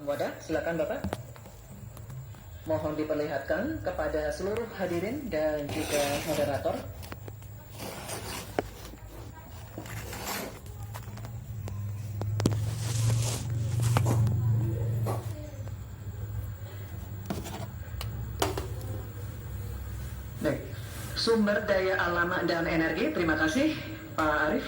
wadah. Silakan Bapak. Mohon diperlihatkan kepada seluruh hadirin dan juga moderator. Baik, sumber daya alam dan energi, terima kasih Pak Arief.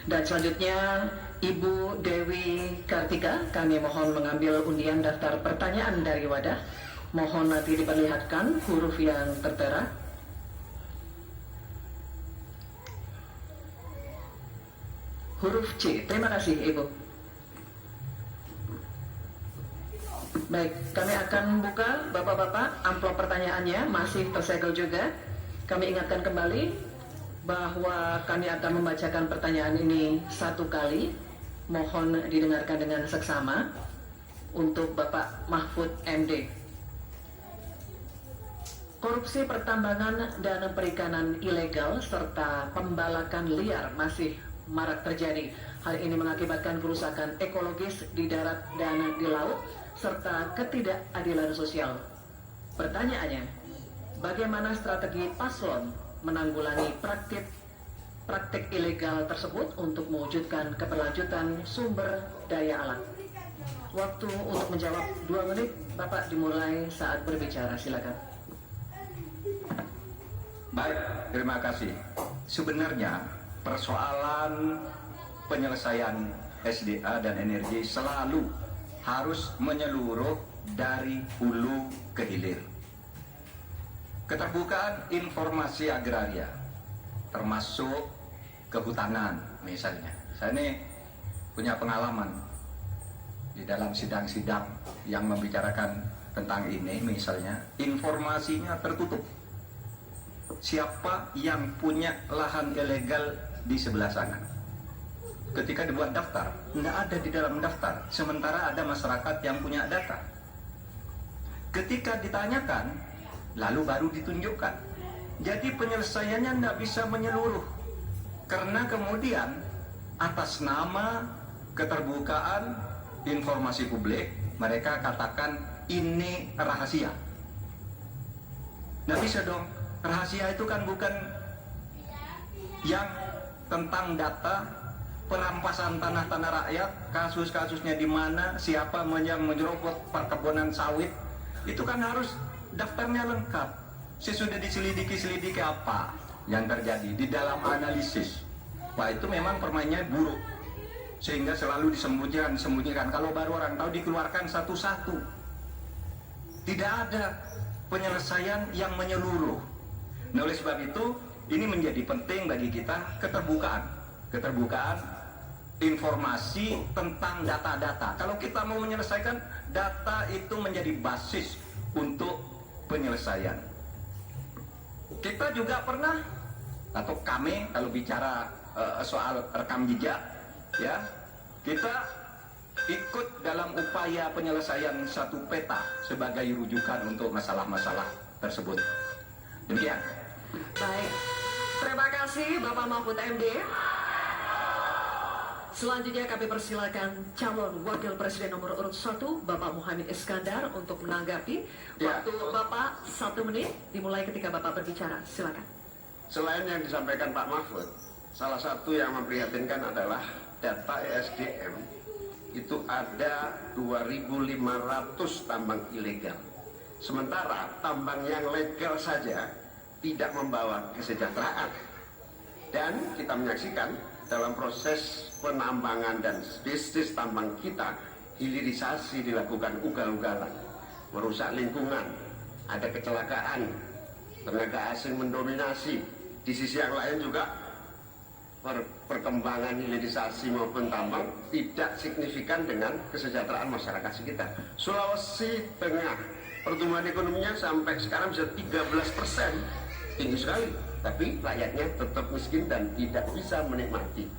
Dan selanjutnya Ibu Dewi Kartika, kami mohon mengambil undian daftar pertanyaan dari wadah. Mohon nanti diperlihatkan huruf yang tertera. Huruf C, terima kasih Ibu. Baik, kami akan buka Bapak-Bapak amplop pertanyaannya, masih tersegel juga. Kami ingatkan kembali bahwa kami akan membacakan pertanyaan ini satu kali. Mohon didengarkan dengan seksama untuk Bapak Mahfud MD. Korupsi pertambangan dan perikanan ilegal serta pembalakan liar masih marak terjadi. Hal ini mengakibatkan kerusakan ekologis di darat dan di laut serta ketidakadilan sosial. Pertanyaannya, bagaimana strategi paslon menanggulangi praktik ilegal tersebut untuk mewujudkan keberlanjutan sumber daya alam? Waktu untuk menjawab 2 menit, Bapak dimulai saat berbicara, silakan. Baik, terima kasih. Sebenarnya persoalan penyelesaian SDA dan energi selalu harus menyeluruh dari hulu ke hilir. Keterbukaan informasi agraria, termasuk kehutanan misalnya. Saya ini punya pengalaman di dalam sidang-sidang yang membicarakan tentang ini, misalnya informasinya tertutup. Siapa yang punya lahan ilegal di sebelah sana? Ketika dibuat daftar, nggak ada di dalam daftar. Sementara ada masyarakat yang punya data. Ketika ditanyakan, lalu baru ditunjukkan. Jadi penyelesaiannya nggak bisa menyeluruh. Karena kemudian atas nama keterbukaan informasi publik, mereka katakan ini rahasia. Nggak bisa dong. Rahasia itu kan bukan yang tentang data perampasan tanah-tanah rakyat, kasus-kasusnya di mana, siapa yang menyerobot perkebunan sawit, itu kan harus daftarnya lengkap. Sesudah diselidiki apa yang terjadi di dalam analisis. Wah, itu memang permainnya buruk, sehingga selalu disembunyikan. Kalau baru orang tahu dikeluarkan satu-satu. Tidak ada penyelesaian yang menyeluruh. Nah, oleh sebab itu ini menjadi penting bagi kita keterbukaan informasi tentang data-data. Kalau kita mau menyelesaikan, data itu menjadi basis untuk penyelesaian. Kita juga pernah, atau kami kalau bicara soal rekam jejak, ya, kita ikut dalam upaya penyelesaian satu peta sebagai rujukan untuk masalah-masalah tersebut. Demikian. Baik, terima kasih Bapak Mahfud MD. Selanjutnya kami persilakan calon wakil presiden nomor urut 1 Bapak Muhaimin Iskandar untuk menanggapi. Waktu Bapak 1 menit dimulai ketika Bapak berbicara, silakan. Selain yang disampaikan Pak Mahfud, salah satu yang memprihatinkan adalah data ESDM itu ada 2.500 tambang ilegal. Sementara tambang yang legal saja tidak membawa kesejahteraan. Dan kita menyaksikan dalam proses penambangan dan bisnis tambang kita, hilirisasi dilakukan ugal-ugalan, merusak lingkungan, ada kecelakaan, tenaga asing mendominasi. Di sisi yang lain juga perkembangan hilirisasi maupun tambang tidak signifikan dengan kesejahteraan masyarakat sekitar. Sulawesi Tengah, pertumbuhan ekonominya sampai sekarang bisa 13%, tinggi sekali, tapi rakyatnya tetap miskin dan tidak bisa menikmati.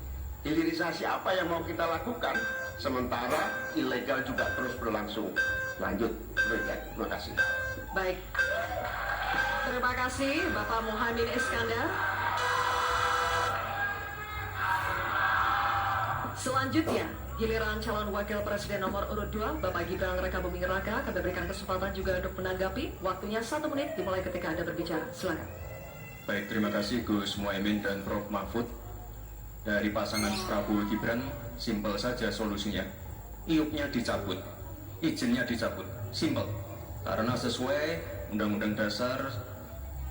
Hilirisasi apa yang mau kita lakukan, sementara ilegal juga terus berlangsung. Lanjut, terima kasih. Baik, terima kasih Bapak Muhaimin Iskandar. Selanjutnya giliran calon wakil presiden nomor urut 2, Bapak Gibran Rakabuming Raka. Kami berikan kesempatan juga untuk menanggapi. Waktunya 1 menit dimulai ketika Anda berbicara. Silakan. Baik, terima kasih Gus Muhaimin dan Prof. Mahfud. Dari pasangan Prabowo Gibran, simpel saja solusinya. IUP-nya dicabut, izinnya dicabut, simpel. Karena sesuai Undang-Undang Dasar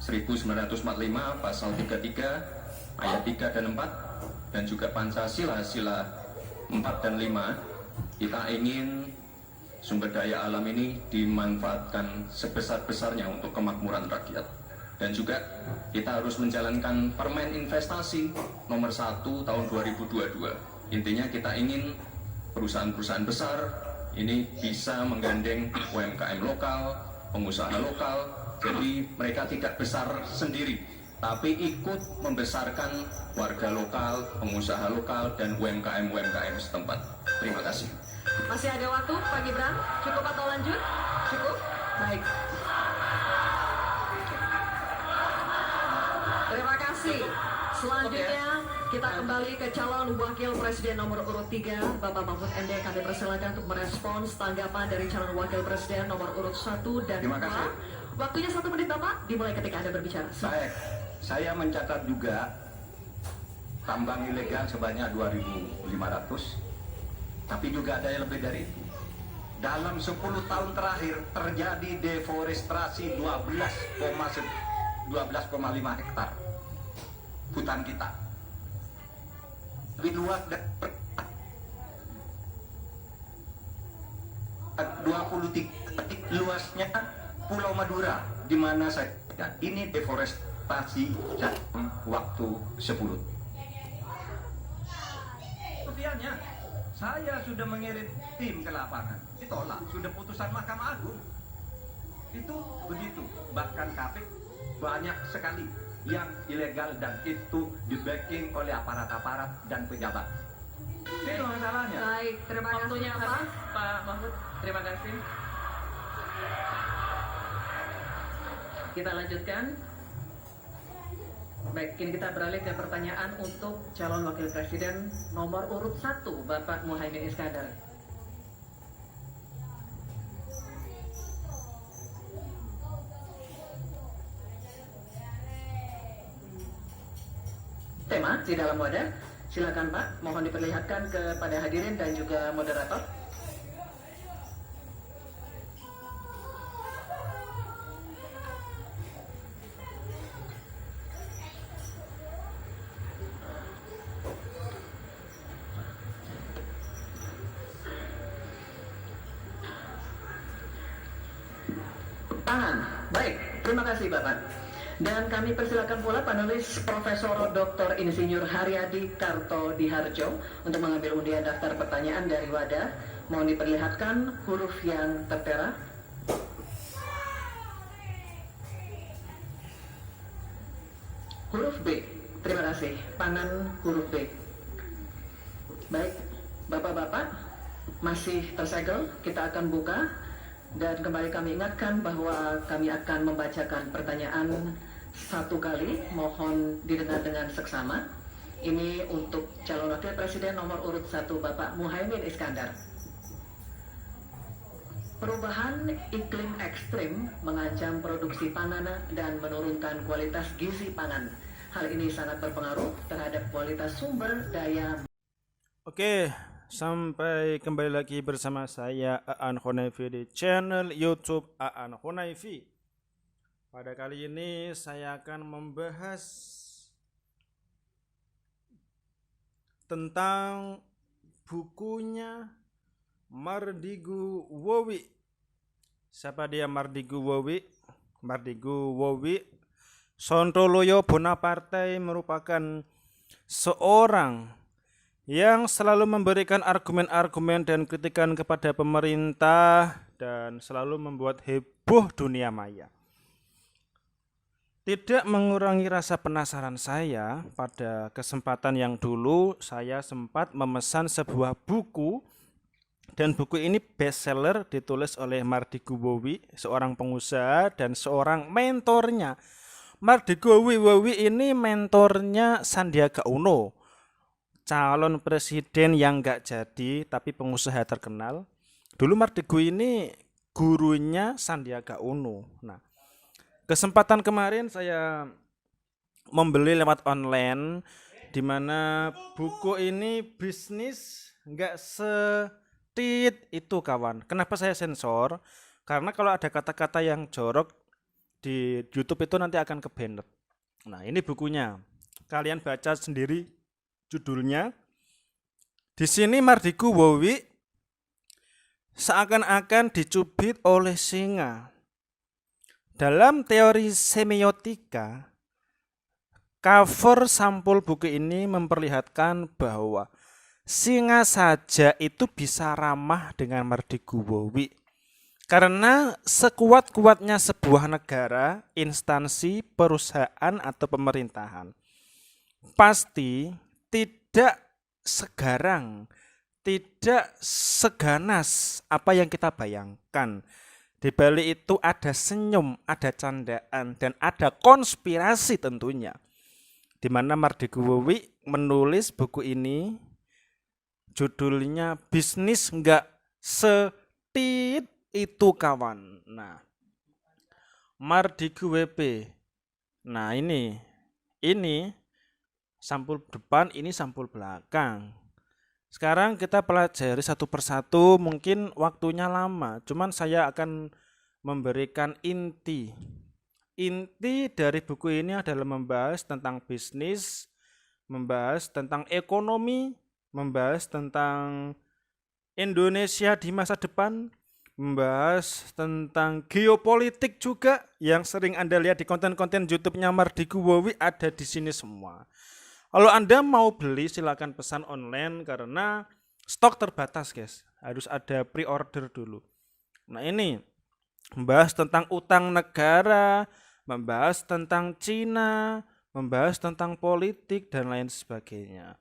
1945 pasal 33 ayat 3 dan 4 dan juga Pancasila sila 4 dan 5, kita ingin sumber daya alam ini dimanfaatkan sebesar-besarnya untuk kemakmuran rakyat. Dan juga kita harus menjalankan Permen Investasi nomor 1 tahun 2022. Intinya kita ingin perusahaan-perusahaan besar ini bisa menggandeng UMKM lokal, pengusaha lokal, jadi mereka tidak besar sendiri, tapi ikut membesarkan warga lokal, pengusaha lokal, dan UMKM setempat. Terima kasih. Masih ada waktu, Pak Gibran? Cukup atau lanjut? Cukup? Baik. Terima kasih. Selanjutnya kita kembali ke calon wakil presiden nomor urut 3, Bapak Mahfud MD. Kami persilakan untuk merespons tanggapan dari calon wakil presiden nomor urut 1 dan 2. Terima kasih. Waktunya 1 menit, Bapak. Dimulai ketika Anda berbicara. Baik, saya mencatat juga tambang ilegal sebanyak 2.500, tapi juga ada yang lebih dari itu. Dalam 10 tahun terakhir terjadi deforestasi 12,5 hektar hutan kita. Lebih luas dan 23 luasnya Pulau Madura, di mana saya ini deforestasi dalam waktu 10. Kemudiannya, saya sudah mengirim tim ke lapangan, ditolak, sudah putusan Mahkamah Agung. Itu begitu, bahkan KPK banyak sekali yang ilegal dan itu di-backing oleh aparat-aparat dan pejabat. Itu masalahnya. Baik, terima kasih. Waktunya apa? Pak Mahfud, terima kasih. Kita lanjutkan. Baik, kini kita beralih ke pertanyaan untuk calon wakil presiden nomor urut 1, Bapak Muhaimin Iskandar. Tema di dalam wadah. Silakan Pak, mohon diperlihatkan kepada hadirin dan juga moderator. Tangan. Baik, terima kasih Bapak. Dan kami persilakan pula panelis Profesor Dr. Insinyur Haryadi Kartodiharjo untuk mengambil undian daftar pertanyaan dari wadah. Mohon diperlihatkan huruf yang tertera. Huruf B. Terima kasih. Pangan huruf B. Baik, Bapak-bapak masih tersegel. Kita akan buka. Dan kembali kami ingatkan bahwa kami akan membacakan pertanyaan 1 kali, mohon didengar dengan seksama. Ini untuk calon wakil presiden nomor urut 1 Bapak Muhaimin Iskandar. Perubahan iklim ekstrim mengancam produksi pangan dan menurunkan kualitas gizi pangan. Hal ini sangat berpengaruh terhadap kualitas sumber daya. Oke, sampai kembali lagi bersama saya Aan Honaifi di channel YouTube Aan Honaifi. Pada kali ini saya akan membahas tentang bukunya Mardigu Wowi. Siapa dia Mardigu Wowi? Mardigu Wowi Sontoloyo Bonaparte merupakan seorang yang selalu memberikan argumen-argumen dan kritikan kepada pemerintah dan selalu membuat heboh dunia maya. Tidak mengurangi rasa penasaran saya, pada kesempatan yang dulu saya sempat memesan sebuah buku, dan buku ini bestseller, ditulis oleh Mardigu Wowi, seorang pengusaha dan seorang mentornya. Mardigu Wowi ini mentornya Sandiaga Uno. calon presiden yang nggak jadi tapi pengusaha terkenal. Dulu Mardigu ini gurunya Sandiaga Uno. Nah, kesempatan kemarin saya membeli lewat online, di mana buku ini bisnis nggak setit itu kawan. Kenapa saya sensor? Karena kalau ada kata-kata yang jorok di YouTube itu nanti akan ke-banned. Nah, ini bukunya. Kalian baca sendiri judulnya. Di sini Mardigu Wowi seakan-akan dicubit oleh singa. Dalam teori semiotika, cover sampul buku ini memperlihatkan bahwa singa saja itu bisa ramah dengan Mardigu Wowi. Karena sekuat-kuatnya sebuah negara, instansi, perusahaan, atau pemerintahan, pasti tidak segarang, tidak seganas apa yang kita bayangkan. Di balik itu ada senyum, ada candaan, dan ada konspirasi tentunya. Di mana Mardigu Wowi menulis buku ini, judulnya Bisnis Nggak Setit Itu Kawan. Nah, Mardigu WP. Nah, ini sampul depan, ini sampul belakang. Sekarang kita pelajari satu persatu, mungkin waktunya lama, cuman saya akan memberikan inti. Inti dari buku ini adalah membahas tentang bisnis, membahas tentang ekonomi, membahas tentang Indonesia di masa depan, membahas tentang geopolitik juga yang sering Anda lihat di konten-konten YouTube-nya Mardigu Wowi ada di sini semua. Kalau Anda mau beli silakan pesan online karena stok terbatas, guys. Harus ada pre-order dulu. Nah, ini membahas tentang utang negara, membahas tentang Cina, membahas tentang politik dan lain sebagainya.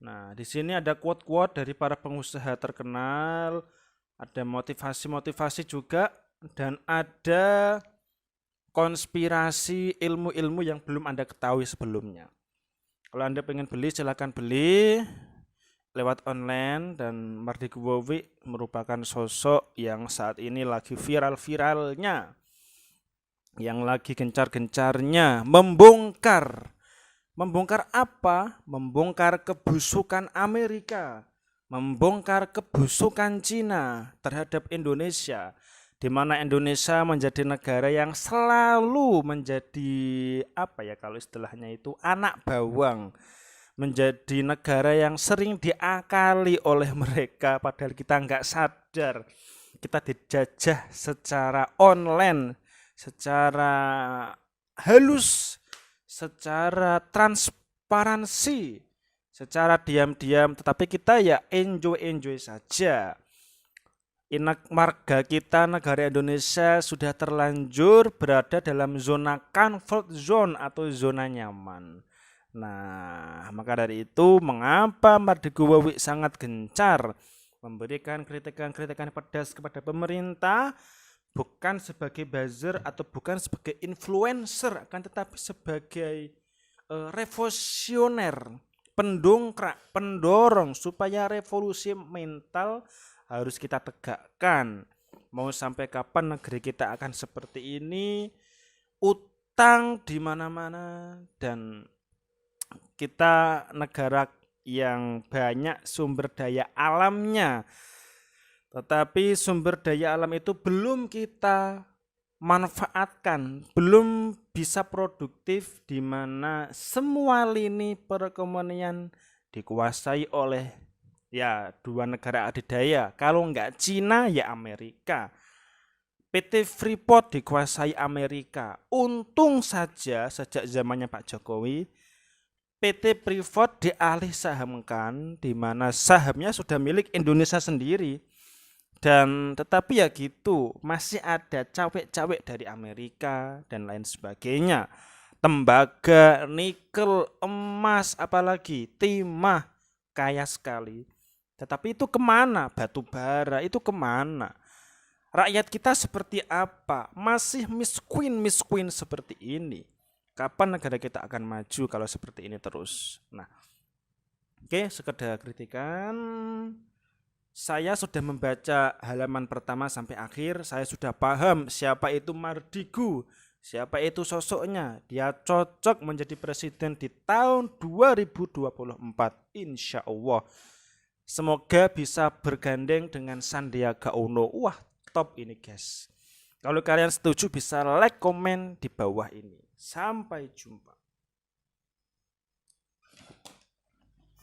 Nah, di sini ada quote-quote dari para pengusaha terkenal, ada motivasi-motivasi juga, dan ada konspirasi ilmu-ilmu yang belum Anda ketahui sebelumnya. Kalau Anda pengen beli, silakan beli lewat online, dan Mardigu Wowi merupakan sosok yang saat ini lagi viral-viralnya, yang lagi gencar-gencarnya membongkar apa? Membongkar kebusukan Amerika, membongkar kebusukan Cina terhadap Indonesia, di mana Indonesia menjadi negara yang selalu menjadi apa ya kalau istilahnya itu anak bawang, menjadi negara yang sering diakali oleh mereka, padahal kita nggak sadar kita dijajah secara online, secara halus, secara transparansi, secara diam-diam, tetapi kita ya enjoy saja. Marga kita negara Indonesia sudah terlanjur berada dalam zona comfort zone atau zona nyaman. Nah, maka dari itu mengapa Mardigu Wowi sangat gencar memberikan kritikan-kritikan pedas kepada pemerintah, bukan sebagai buzzer atau bukan sebagai influencer, akan tetapi sebagai revolusioner, pendongkrak, pendorong supaya revolusi mental harus kita tegakkan. Mau sampai kapan negeri kita akan seperti ini? Utang di mana-mana, dan kita negara yang banyak sumber daya alamnya, tetapi sumber daya alam itu belum kita manfaatkan, belum bisa produktif, di mana semua lini perekonomian dikuasai oleh ya dua negara adidaya. Kalau enggak Cina ya Amerika. PT Freeport dikuasai Amerika. Untung saja sejak zamannya Pak Jokowi PT Freeport dialih sahamkan, di mana sahamnya sudah milik Indonesia sendiri. Dan tetapi ya gitu, masih ada cawe-cawe dari Amerika dan lain sebagainya. Tembaga, nikel, emas, apalagi timah, kaya sekali. Tetapi itu kemana? Batu bara itu kemana? Rakyat kita seperti apa? Masih miskin seperti ini. Kapan negara kita akan maju kalau seperti ini terus? Nah, Oke, sekedar kritikan. Saya sudah membaca halaman pertama sampai akhir. Saya sudah paham siapa itu Mardigu, siapa itu sosoknya. Dia cocok menjadi presiden di tahun 2024. Insya Allah. Semoga bisa bergandeng dengan Sandiaga Uno. Wah, top ini guys. Kalau kalian setuju bisa like, komen di bawah ini. Sampai jumpa.